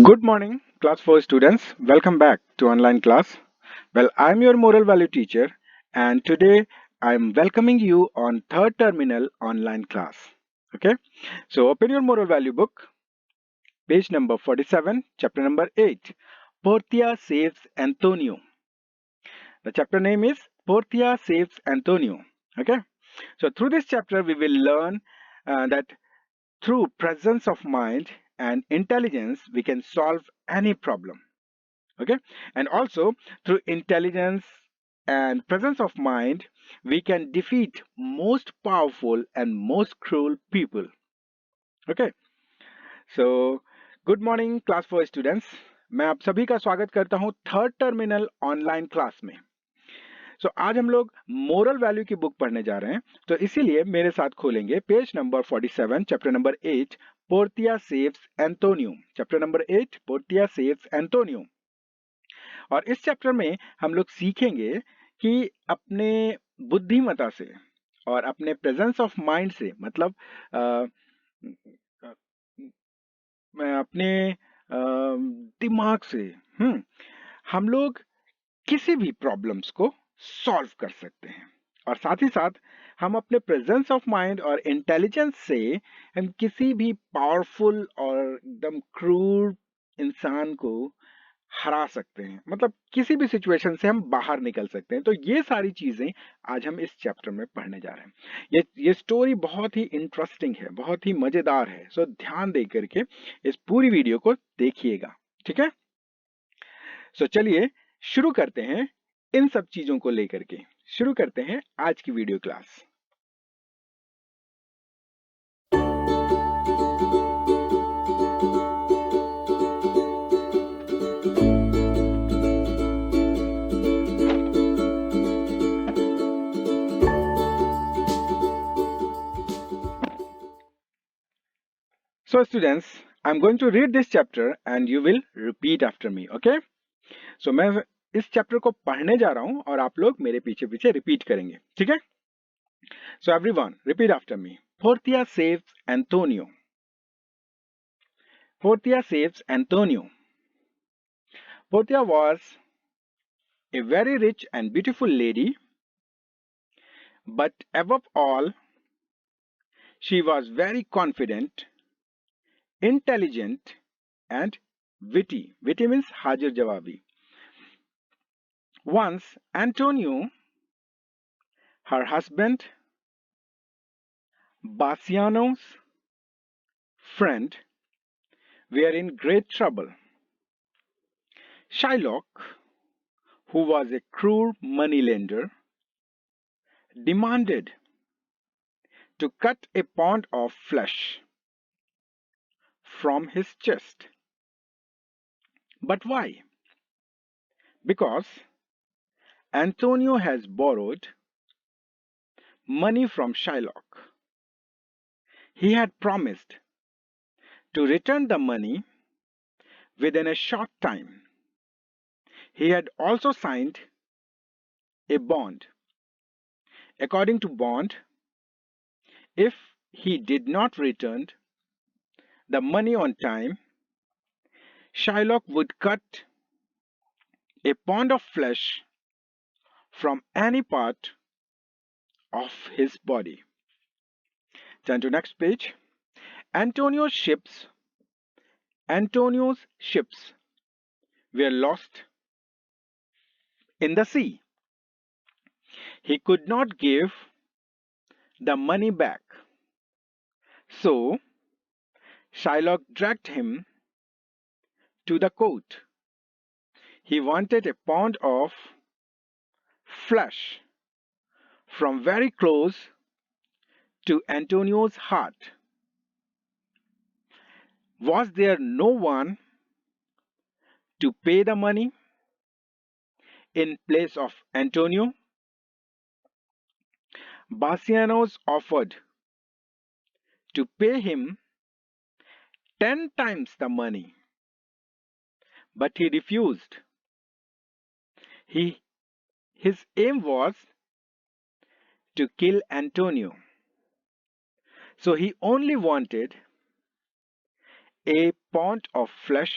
Good morning, class 4 students. Welcome back to online class. Well, I'm your moral value teacher, and today I'm welcoming you on third terminal online class. Okay, so open your moral value book, page number 47, chapter number 8. Portia saves Antonio. The chapter name is Portia saves Antonio. Okay, so through this chapter, we will learn that through presence of mind and intelligence, we can solve any problem. Okay, and also through intelligence and presence of mind we can defeat most powerful and most cruel people. Okay, so good morning class 4 students. मैं आप सभी का स्वागत करता हूं third terminal online class में. आज हम लोग मोरल वैल्यू की बुक पढ़ने जा रहे हैं, तो इसीलिए मेरे साथ खोलेंगे page number 47, chapter number 8, Portia saves Antonio. Chapter number 8, Portia saves Antonio. और इस चैप्टर में हम लोग सीखेंगे कि अपने बुद्धिमता से और अपने प्रेजेंस ऑफ माइंड से, मतलब अ, अ, अपने दिमाग से हम लोग किसी भी प्रॉब्लम्स को सॉल्व कर सकते हैं. और साथ ही साथ हम अपने प्रेजेंस ऑफ माइंड और इंटेलिजेंस से हम किसी भी पावरफुल और एकदम क्रूर इंसान को हरा सकते हैं, मतलब किसी भी सिचुएशन से हम बाहर निकल सकते हैं. तो ये सारी चीजें आज हम इस चैप्टर में पढ़ने जा रहे हैं. ये स्टोरी बहुत ही इंटरेस्टिंग है, बहुत ही मजेदार है. सो ध्यान दे करके इस पूरी वीडियो को देखिएगा. ठीक है, सो चलिए शुरू करते हैं. इन सब चीजों को लेकर के शुरू करते हैं आज की video class. So students, I'm going to read this chapter and you will repeat after me. Okay? So मैं इस चैप्टर को पढ़ने जा रहा हूं और आप लोग मेरे पीछे पीछे रिपीट करेंगे. ठीक है? So everyone, repeat after me. Portia saves Antonio. Portia saves Antonio. Portia was a very rich and beautiful lady, but above all, she was very confident, intelligent, and witty. Witty means hajir jawabi. Once Antonio, her husband, Bassiano's friend, were in great trouble. Shylock, who was a cruel moneylender, demanded to cut a pound of flesh from his chest. But why? Because Antonio has borrowed money from Shylock. He had promised to return the money within a short time. He had also signed a bond. According to bond, if he did not return the money on time, Shylock would cut a pound of flesh from any part of his body. Turn to next page. Antonio's ships Antonio's ships were lost in the sea. He could not give the money back. So Shylock dragged him to the court. He wanted a pound of flesh from very close to Antonio's heart. Was there no one to pay the money in place of Antonio? Bassianos offered to pay him 10 times the money, but he refused. His aim was to kill Antonio, so he only wanted a pound of flesh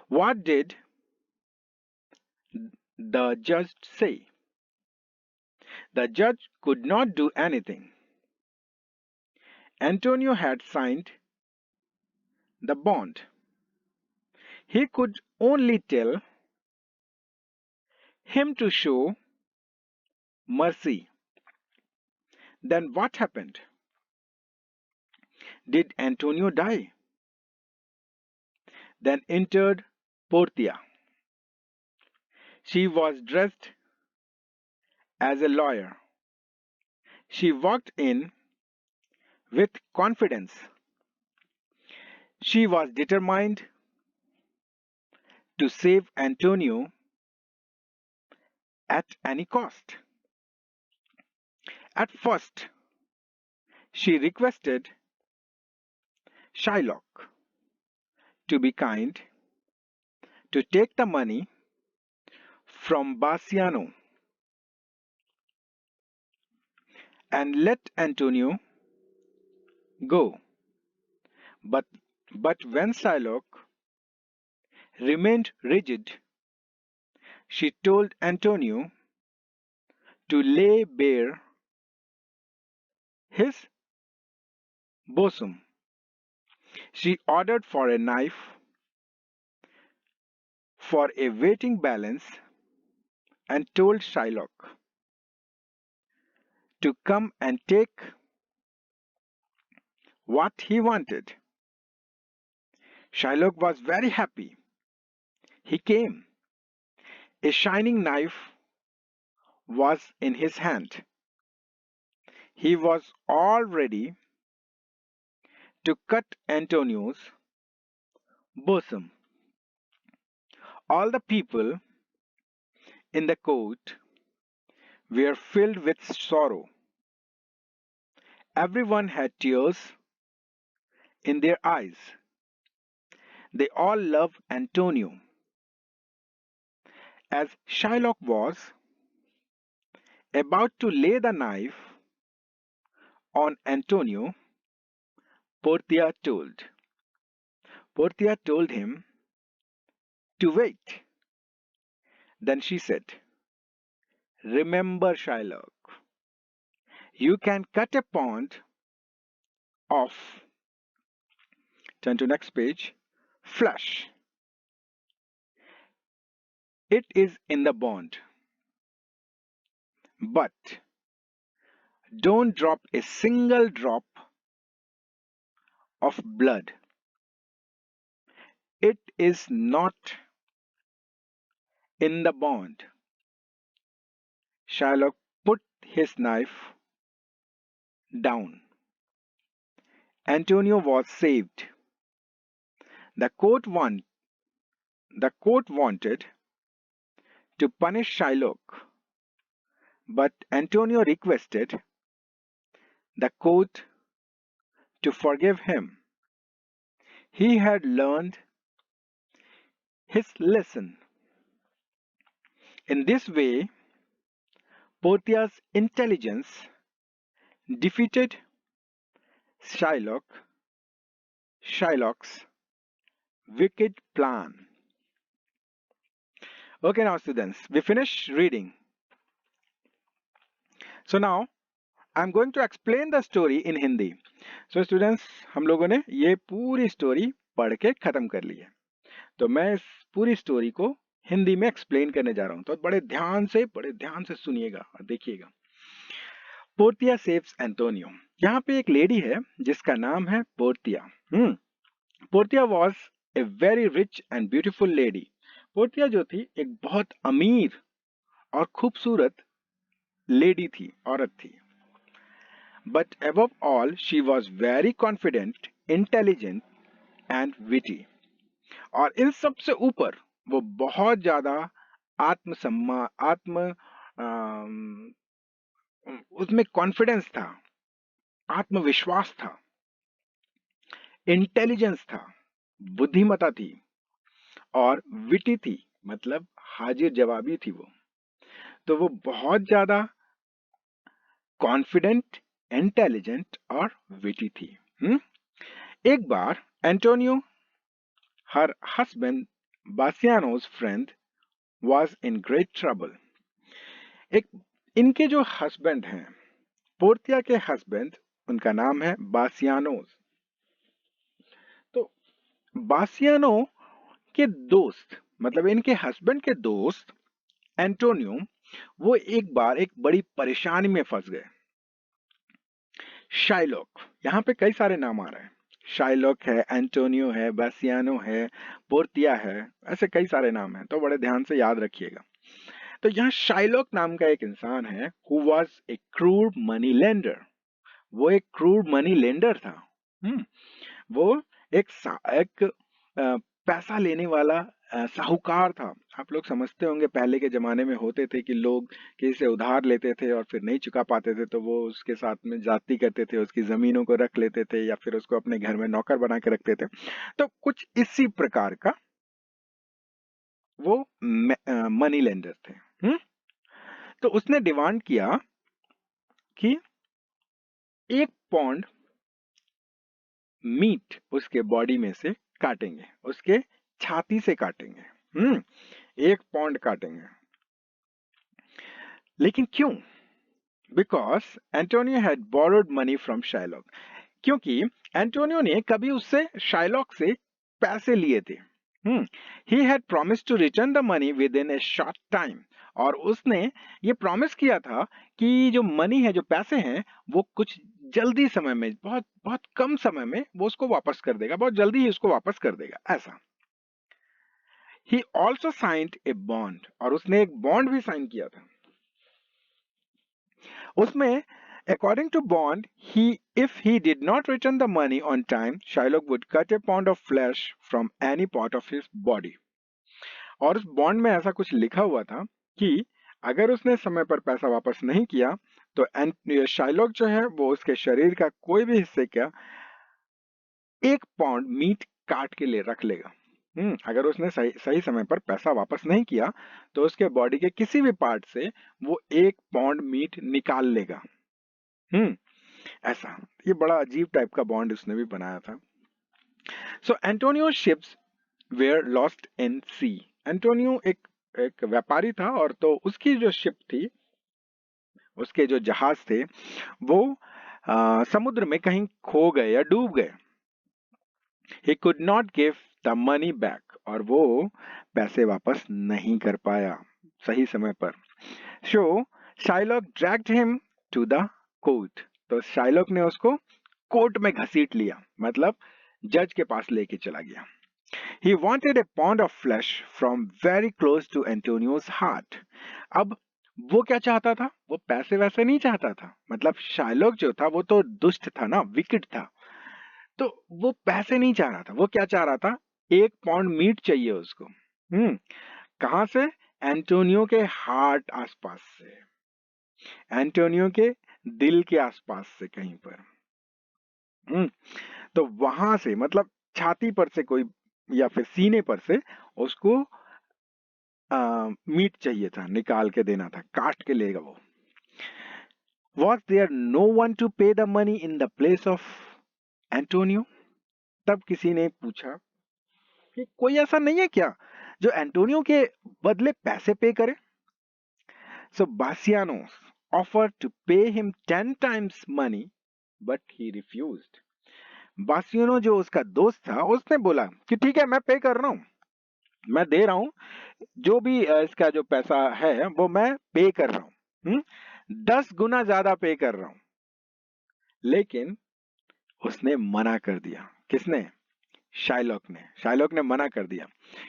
What did the judge say? The judge could not do anything. Antonio had signed the bond. He could only tell him to show mercy. Then what happened? Did Antonio die? Then entered Portia. She was dressed as a lawyer. She walked in with confidence. She was determined to save Antonio at any cost. At first, she requested Shylock to be kind, to take the money from Bassiano and let Antonio go. But, but when Shylock remained rigid, she told Antonio to lay bare his bosom. She ordered for a knife, for a weighting balance, and told Shylock to come and take what he wanted. Shylock was very happy. He came. A shining knife was in his hand. He was all ready to cut Antonio's bosom. All the people in the court were filled with sorrow. Everyone had tears in their eyes. They all loved Antonio. As Shylock was about to lay the knife on Antonio, Portia told. Portia told him to wait. Then she said, remember, Shylock, you can cut a pond off. Turn to next page. Flush. It is in the bond. But don't drop a single drop of blood. It is not in the bond. Shylock put his knife down. Antonio was saved. The court, want, the court wanted to punish Shylock, but Antonio requested the court to forgive him. He had learned his lesson. In this way, Portia's intelligence defeated Shylock, Shylock's wicked plan. Okay, now students, we finish reading. So now I'm going to explain the story in Hindi. So students, हम लोगों ने ये पूरी story पढ़ के खत्म कर ली है. तो मैं इस पूरी स्टोरी को हिंदी में एक्सप्लेन करने जा रहा हूं. तो बड़े ध्यान से सुनिएगा और देखिएगा. Portia saves Antonio. यहाँ पे एक लेडी है जिसका नाम है Portia. Portia was a very rich and beautiful lady. Portia जो थी एक बहुत अमीर और खूबसूरत लेडी थी, औरत थी. But above all she was very confident, intelligent and witty. और इन सब से ऊपर वो बहुत ज्यादा आत्मसम्मान, उसमें कॉन्फिडेंस था, आत्मविश्वास था, इंटेलिजेंस था, बुद्धिमता थी और विटी थी, मतलब हाजिर जवाबी थी वो. तो वो बहुत ज्यादा कॉन्फिडेंट, इंटेलिजेंट और विटी थी. एक बार Antonio, her husband, Bassanio's friend was in great trouble. एक इनके जो हस्बैंड हैं, पोर्तिया के हस्बैंड, उनका नाम है बासियानोस। तो बासियानो के दोस्त, मतलब इनके हस्बैंड के दोस्त एंटोनियो, वो एक बार एक बड़ी परेशानी में फंस गए। शाइलॉक, यहाँ पे कई सारे नाम आ रहे हैं। शाइलॉक है, एंटोनियो है, बासियानो है, पोर्तिया है, ऐसे कई सारे नाम हैं, तो बड़े ध्यान से याद रखिएगा। तो यहाँ शाइलॉक नाम का एक इंसान है, हु वाज ए क्रूर मनी लेंडर। वो एक क्रूर मनी लेंडर था। वो एक पैसा लेने वाला साहूकार था। आप लोग समझते होंगे पहले के जमाने में होते थे कि लोग किसी से उधार लेते थे और फिर नहीं चुका पाते थे तो वो उसके साथ में जाति करते थे, उसकी जमीनों को रख लेते थे या फिर उसको अपने घर में नौकर बना के रखते थे। तो कुछ इसी प्रकार का वो मनी लेंडर थे। तो उसने डिमांड किया कि 1 पौंड मीट उसके बॉडी में से काटेंगे, उसके छाती से काटेंगे। 1 पौंड काटेंगे। लेकिन क्यों? Because Antonio had borrowed money from Shylock. क्योंकि एंटोनियो ने कभी उससे, शाइलॉक से पैसे लिए थे। He had promised to return the money within a short time. और उसने ये प्रॉमिस किया था कि जो मनी है, जो पैसे हैं, वो कुछ जल्दी समय में, बहुत बहुत कम समय में वो उसको वापस कर देगा, बहुत जल्दी ही उसको वापस कर देगा, ऐसा। He also signed a bond, और उसने एक बॉन्ड भी साइन किया था। उसमें according to bond, if he did not return the money on time, Shylock would cut a pound of flesh from any part of his body. और उस bond में ऐसा कुछ लिखा हुआ था कि अगर उसने समय पर पैसा वापस नहीं किया तो शाइलॉक जो है वो उसके शरीर का कोई भी हिस्से का 1 पौंड मीट काट के ले रख लेगा। अगर उसने सही समय पर पैसा वापस नहीं किया तो उसके बॉडी के किसी भी पार्ट से वो 1 पौंड मीट निकाल लेगा। ऐसा, ये बड़ा अजीब टाइप का बॉन्ड उसने भी बनाया था। So Antonio ships were lost in sea. Antonio एक व्यापारी था और तो उसकी जो शिप थी, उसके जो जहाज थे, वो समुद्र में कहीं खो गए या डूब गए। He could not give the money back, और वो पैसे वापस नहीं कर पाया सही समय पर। So Shylock dragged him to the court. तो शाइलॉक ने उसको कोर्ट में घसीट लिया, मतलब जज के पास लेके चला गया। He wanted a pound of flesh from very close to Antonio's heart. अब वो क्या चाहता था? वो पैसे वैसे नहीं चाहता था। मतलब शाइलॉक जो था वो तो दुष्ट था ना, विकेट था। तो वो पैसे नहीं चाह रहा था। वो क्या चाह रहा था? 1 पौंड मीट चाहिए उसको। कहां से? एंटोनियो के हार्ट आसपास से, एंटोनियो के दिल के आसपास से कहीं पर। तो वहां से, मतलब छाती पर से कोई या फिर सीने पर से उसको मीट चाहिए था, निकाल के देना था, काट के लेगा वो। Was there no one to pay the money in the place of Antonio? तब किसी ने पूछा कि कोई ऐसा नहीं है क्या जो एंटोनियो के बदले पैसे पे करे? So Bassiano offered to pay him 10 times money, but he refused. बासियानो जो उसका दोस्त था, उसने बोला कि ठीक है, मैं पे कर रहा हूं, मैं दे रहा हूं, जो भी इसका जो पैसा है वो मैं पे कर रहा हूं, 10 गुना ज्यादा पे कर रहा हूं। लेकिन उसने मना कर दिया। किसने? शाइलॉक ने मना कर दिया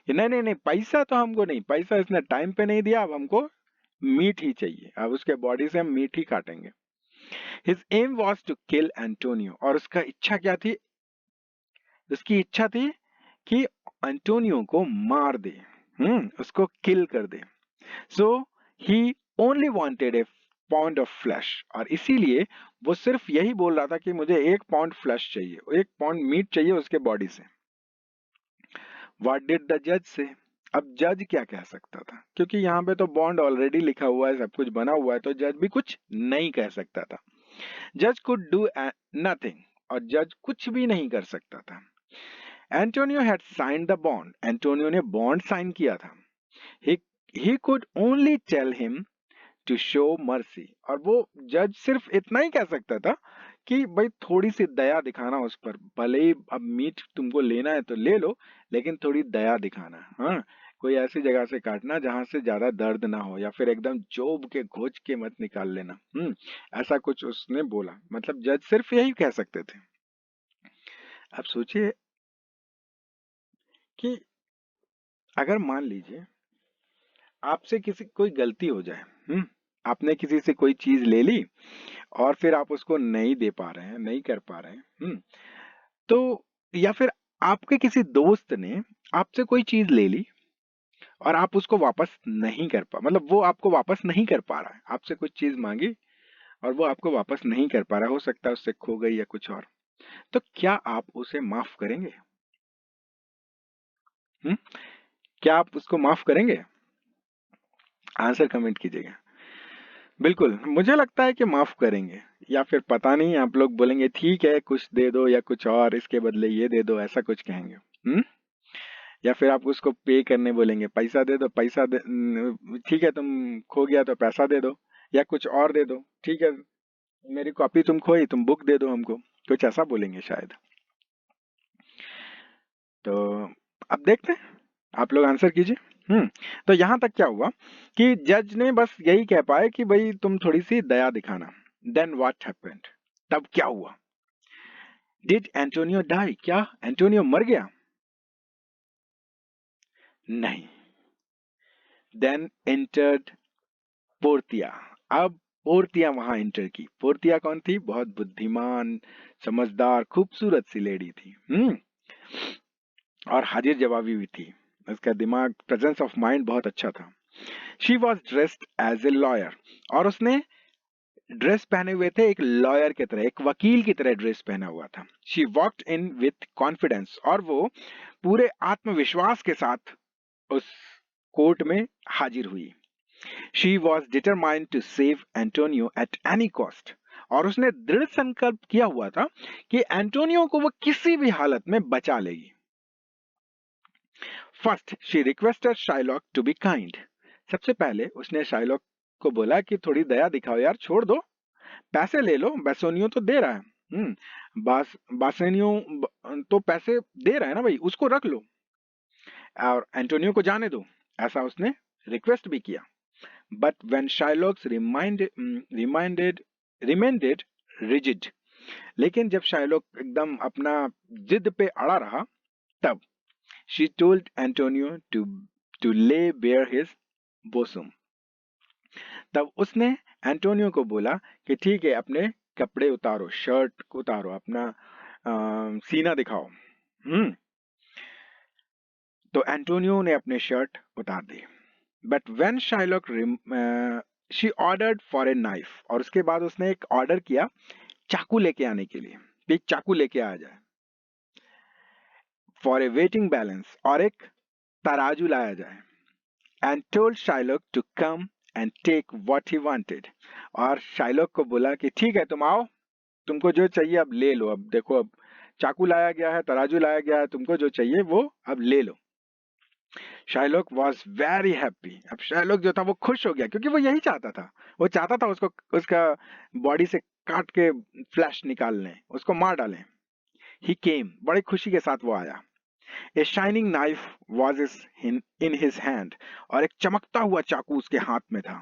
कि नहीं नहीं नहीं, पैसा तो हमको नहीं, पैसा इसने टाइम पे नहीं दिया, अब हमको मीट ही चाहिए, अब उसके बॉडी से हम मीट ही काटेंगे। His aim was to kill Antonio, और उसका इच्छा क्या थी? उसकी इच्छा थी कि एंटोनियो को मार दे, उसको किल कर दे। So he only wanted a pound of flesh, और इसीलिए वो सिर्फ यही बोल रहा था कि मुझे 1 पौंड फ्लैश चाहिए, 1 पौंड मीट चाहिए उसके बॉडी से। व्हाट डिड द जज से? अब जज क्या कह सकता था? क्योंकि यहाँ पे तो बॉन्ड ऑलरेडी लिखा हुआ है, सब कुछ बना हुआ है, तो जज भी कुछ नहीं कह सकता था। जज कुड डू नथिंग, और जज कुछ भी नहीं कर सकता था। Antonio had signed the bond, Antonio ने बॉन्ड साइन किया था। He he could only tell him to show mercy, और वो जज सिर्फ इतना ही कह सकता था कि भाई थोड़ी सी दया दिखाना उस पर, भले ही अब मीट तुमको लेना है तो ले लो, लेकिन थोड़ी दया दिखाना। हाँ, कोई ऐसी जगह से काटना जहां से ज्यादा दर्द ना हो, या फिर एकदम जोब के घोंच के मत निकाल लेना। ऐसा कुछ उसने बोला, मतलब जज सिर्फ यही कह सकते थे। अब सोचिए कि अगर मान लीजिए आपसे किसी कोई गलती हो जाए, आपने किसी से कोई चीज ले ली और फिर आप उसको नहीं दे पा रहे हैं, नहीं कर पा रहे हैं, तो या फिर आपके किसी दोस्त ने आपसे कोई चीज ले ली और आप उसको वापस नहीं कर पा, मतलब वो आपको वापस नहीं कर पा रहा है, आपसे कुछ चीज मांगी और वो आपको वापस नहीं कर पा रहा, हो सकता है उससे खो गई या कुछ और, तो क्या आप उसे माफ करेंगे? हम्म क्या आप उसको माफ करेंगे? आंसर कमेंट कीजिएगा। बिल्कुल, मुझे लगता है कि माफ करेंगे, या फिर पता नहीं आप लोग बोलेंगे ठीक है कुछ दे दो या कुछ और इसके बदले ये दे दो, ऐसा कुछ कहेंगे। या फिर आप उसको पे करने बोलेंगे, पैसा दे दो, पैसा दे, ठीक है तुम खो गया तो पैसा दे दो, या कुछ और दे दो, ठीक है मेरी कॉपी तुम खोई, तुम बुक दे दो हमको, कुछ ऐसा बोलेंगे शायद। तो अब देखते हैं, आप लोग आंसर कीजिए। तो यहां तक क्या हुआ कि जज ने बस यही कह पाए कि भाई तुम थोड़ी सी दया दिखाना। Then what happened? तब क्या हुआ? Did Antonio die? क्या एंटोनियो मर गया? नहीं। Then entered Portia. अब पोर्तिया वहां एंटर की। पोर्तिया कौन थी? बहुत बुद्धिमान, समझदार, खूबसूरत सी लेडी थी। और हाजिर जवाबी भी थी। उसका दिमाग, प्रेजेंस ऑफ माइंड बहुत अच्छा था। She was dressed as a lawyer, और उसने ड्रेस पहने हुए थे एक लॉयर की तरह, एक वकील की तरह ड्रेस पहना हुआ था। She walked in with confidence, और वो पूरे आत्मविश्वास के साथ उस कोर्ट में हाजिर हुई। She was determined to save Antonio at any cost, और उसने दृढ़ संकल्प किया हुआ था कि एंटोनियो को वो किसी भी हालत में बचा लेगी। First she requested Shylock to be kind. सबसे पहले उसने शाइलॉक को बोला कि थोड़ी दया दिखाओ यार, छोड़ दो, पैसे ले लो, बेसोनियो तो दे रहा है। बासेनियो तो पैसे दे रहा है ना भाई, उसको रख लो और एंटोनियो को जाने दो, ऐसा उसने रिक्वेस्ट भी किया। बट व्हेन शाइलॉक्स रिमाइंडेड रिजिड, लेकिन जब शाइलॉक एकदम अपना जिद पे अड़ा रहा, तब शी टोल्ड एंटोनियो टू ले बेयर हिज बोसम। तब उसने एंटोनियो को बोला कि ठीक है अपने कपड़े उतारो, शर्ट उतारो, अपना सीना दिखाओ। तो एंटोनियो ने अपने शर्ट उतार दी। But when Shylock she ordered for a knife, और उसके बाद उसने एक ऑर्डर किया चाकू लेके आने के लिए, एक चाकू लेके आ जाए। फॉर ए वेटिंग बैलेंस, और एक तराजू लाया जाए। And told Shylock to come and take what he wanted, और शाइलॉक को बोला कि ठीक है तुम आओ, तुमको जो चाहिए अब ले लो, अब देखो अब चाकू लाया गया है, तराजू लाया गया है, तुमको जो चाहिए वो अब ले लो। Shylock was very happy. अब शाइलॉक जो था वो खुश हो गया, क्योंकि वो यही चाहता था, वो चाहता था उसको, उसका बॉडी से काट के फ्लैश निकाल लें, उसको मार डालें। ही केम, बड़ी खुशी के साथ वो आया। A shining knife was in his hand, और एक चमकता हुआ चाकू उसके हाथ में था।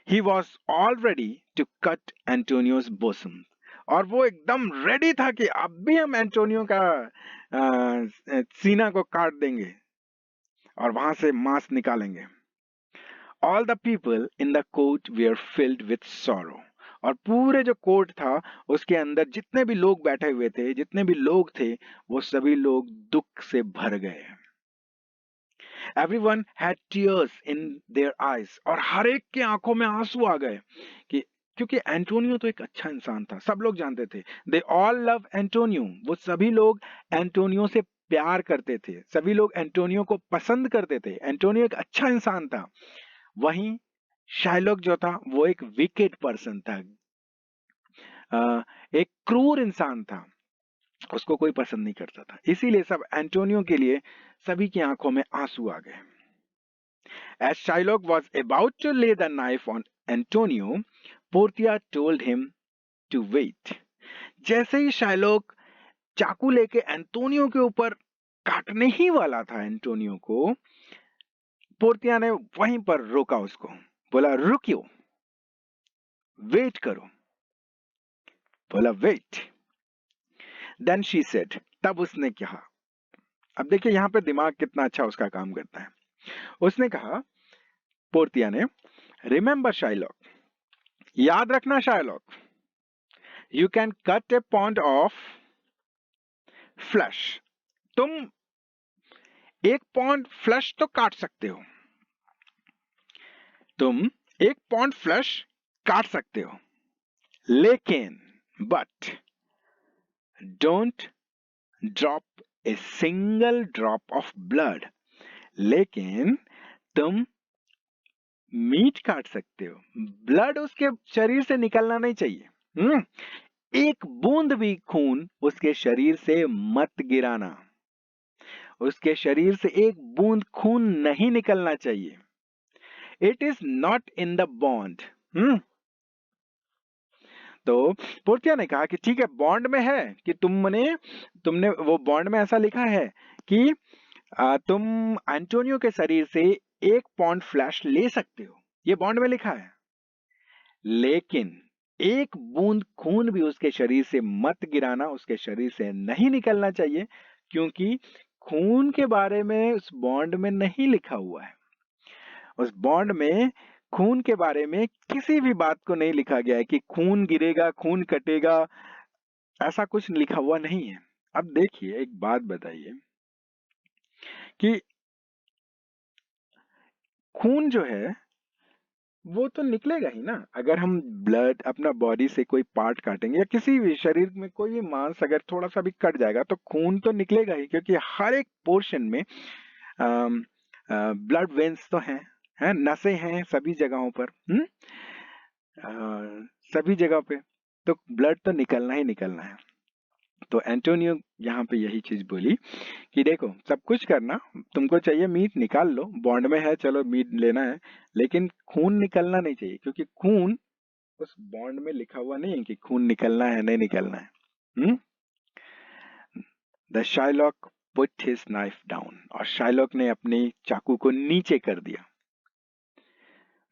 He was already to cut Antonio's bosom, और वो एकदम रेडी था कि अब भी हम एंटोनियो का सीना को काट देंगे और वहां से मांस निकालेंगे। All the people in the court were filled with sorrow, और पूरे जो कोर्ट था उसके अंदर जितने भी लोग बैठे हुए थे, जितने भी लोग थे, वो सभी लोग दुख से भर गए। Everyone had tears in their eyes, और हर एक के आंखों में आंसू आ गए, कि क्योंकि एंटोनियो तो एक अच्छा इंसान था, सब लोग जानते थे। दे ऑल लव एंटोनियो, वो सभी लोग एंटोनियो से प्यार करते थे, सभी लोग एंटोनियो को पसंद करते थे, एंटोनियो एक अच्छा इंसान था। वहीं शाइलॉक जो था वो एक विकेड पर्सन था, एक क्रूर इंसान था। उसको कोई पसंद नहीं करता था, इसीलिए सब एंटोनियो के लिए सभी की आंखों में आंसू आ गए। As Shylock was about to lay the knife on Antonio, Portia told him to wait. जैसे ही शाइलॉक चाकू लेके एंटोनियो के ऊपर काटने ही वाला था एंटोनियो को, पोर्तिया ने वहीं पर रोका उसको, बोला रुकियो, वेट करो, बोला वेट। देन शी सेड, तब उसने कहा, अब देखिए यहाँ पे दिमाग कितना अच्छा उसका काम करता है। उसने कहा, पोर्तिया ने, रिमेंबर शाइलॉक, याद रखना Shylock, you can cut A point of flash, तुम एक पॉइंट फ्लैश तो काट सकते हो, तुम एक पॉइंट फ्लैश काट सकते हो, लेकिन but don't drop a single drop of blood, लेकिन तुम मीट काट सकते हो, ब्लड उसके शरीर से निकलना नहीं चाहिए। एक बूंद भी खून उसके शरीर से मत गिराना, उसके शरीर से एक बूंद खून नहीं निकलना चाहिए। It is not in the bond. तो पोर्तिया ने कहा कि ठीक है, बॉन्ड में है कि तुमने वो बॉन्ड में ऐसा लिखा है कि तुम एंटोनियो के शरीर से एक पॉइंट फ्लैश ले सकते हो, ये बॉन्ड में लिखा है, लेकिन एक बूंद खून भी उसके शरीर से मत गिराना, उसके शरीर से नहीं निकलना चाहिए, क्योंकि खून के बारे में उस बॉन्ड में नहीं लिखा हुआ है। उस बॉन्ड में खून के बारे में किसी भी बात को नहीं लिखा गया है कि खून गिरेगा, खून कटेगा, ऐसा कुछ लिखा हुआ नहीं है। अब देखिए, एक बात बताइए कि खून जो है वो तो निकलेगा ही ना। अगर हम ब्लड अपना बॉडी से कोई पार्ट काटेंगे या किसी भी शरीर में कोई भी मांस अगर थोड़ा सा भी कट जाएगा तो खून तो निकलेगा ही, क्योंकि हर एक पोर्शन में ब्लड वेन्स तो हैं, नसें हैं सभी जगहों पर। सभी जगह पे तो ब्लड तो निकलना ही निकलना है। तो एंटोनियो यहाँ पे यही चीज बोली कि देखो, सब कुछ करना, तुमको चाहिए मीट निकाल लो, बॉन्ड में है, चलो मीट लेना है, लेकिन खून निकलना नहीं चाहिए, क्योंकि खून उस बॉन्ड में लिखा हुआ नहीं है कि खून निकलना है नहीं निकलना है। The Shylock put his knife down, और शाइलॉक ने अपनी चाकू को नीचे कर दिया।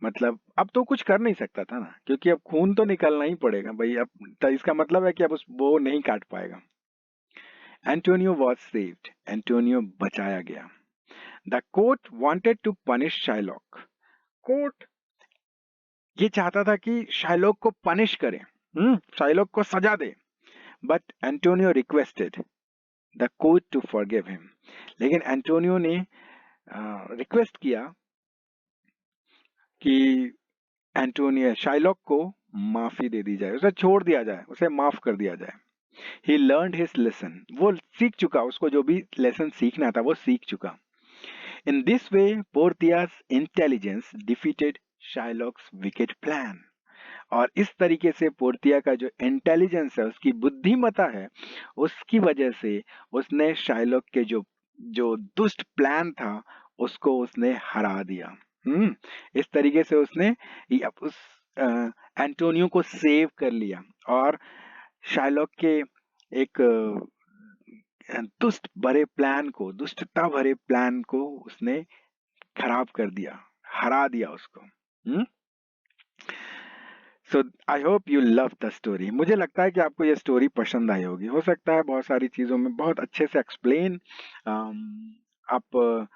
मतलब अब तो कुछ कर नहीं सकता था ना, क्योंकि अब खून तो निकलना ही पड़ेगा भाई। अब तो इसका मतलब है कि अब वो नहीं काट पाएगा। एंटोनियो वॉज सेव्ड, एंटोनियो बचाया गया। The court wanted to punish Shylock, court ये चाहता था कि शाइलॉक को पनिश करे, शाइलॉक को सजा दे, but Antonio requested the court to forgive him, लेकिन एंटोनियो ने रिक्वेस्ट किया कि एंटोनियो शाइलॉक को माफी दे दी जाए, उसे छोड़ दिया जाए, उसे माफ कर दिया जाए। He learned his lesson, वो सीख चुका, उसको जो भी लेसन सीखना था वो सीख चुका। In this way, Portia's intelligence defeated Shylock's wicked plan. और इस तरीके से पोर्तिया का जो इंटेलिजेंस है, उसकी बुद्धिमत्ता है, उसकी वजह से उसने शाइलॉक के जो जो दुष्ट प्लान था उसको उसने हरा दिया। इस तरीके से उसने उस एंटोनियो को सेव कर लिया और शाइलॉक के एक दुष्टता भरे प्लान को उसने खराब कर दिया, हरा दिया उसको। So I hope you love the story. मुझे लगता है कि आपको ये स्टोरी पसंद आई होगी। हो सकता है बहुत सारी चीजों में बहुत अच्छे से एक्सप्लेन आप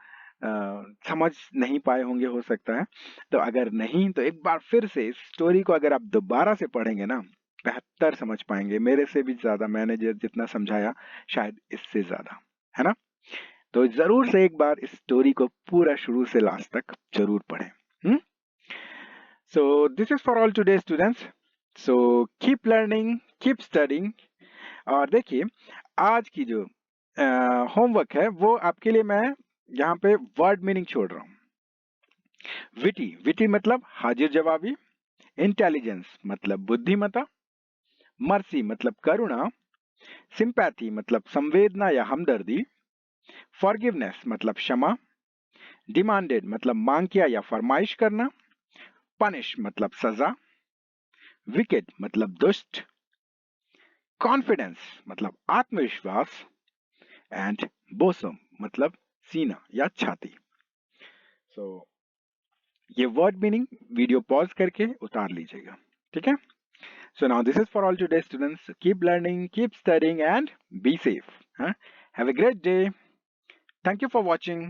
समझ नहीं पाए होंगे, हो सकता है। तो अगर नहीं तो एक बार फिर से इस स्टोरी को अगर आप दोबारा से पढ़ेंगे ना, बेहतर समझ पाएंगे, मेरे से भी ज्यादा। मैंने जितना समझाया शायद इससे ज्यादा, है ना। तो जरूर से एक बार इस स्टोरी को पूरा शुरू से लास्ट तक जरूर पढ़ें। So this is for all today students. So keep learning, keep studying. और देखिए, आज की जो होमवर्क है वो आपके लिए मैं यहाँ पे वर्ड मीनिंग छोड़ रहा हूँ। विटी, विटी मतलब हाजिर जवाबी, इंटेलिजेंस मतलब बुद्धिमत्ता, मर्सी मतलब करुणा, सिंपैथी मतलब संवेदना या हमदर्दी, फॉरगिवनेस मतलब क्षमा, डिमांडेड मतलब मांग किया या फरमाइश करना, पनिश मतलब सजा, विकेड मतलब दुष्ट, कॉन्फिडेंस मतलब आत्मविश्वास एंड बोसम मतलब सीना या छाती। सो ये वर्ड मीनिंग वीडियो पॉज करके उतार लीजिएगा, ठीक है। So now this is for all today students. Keep learning, keep studying and be safe. Huh? Have a great day. Thank you for watching.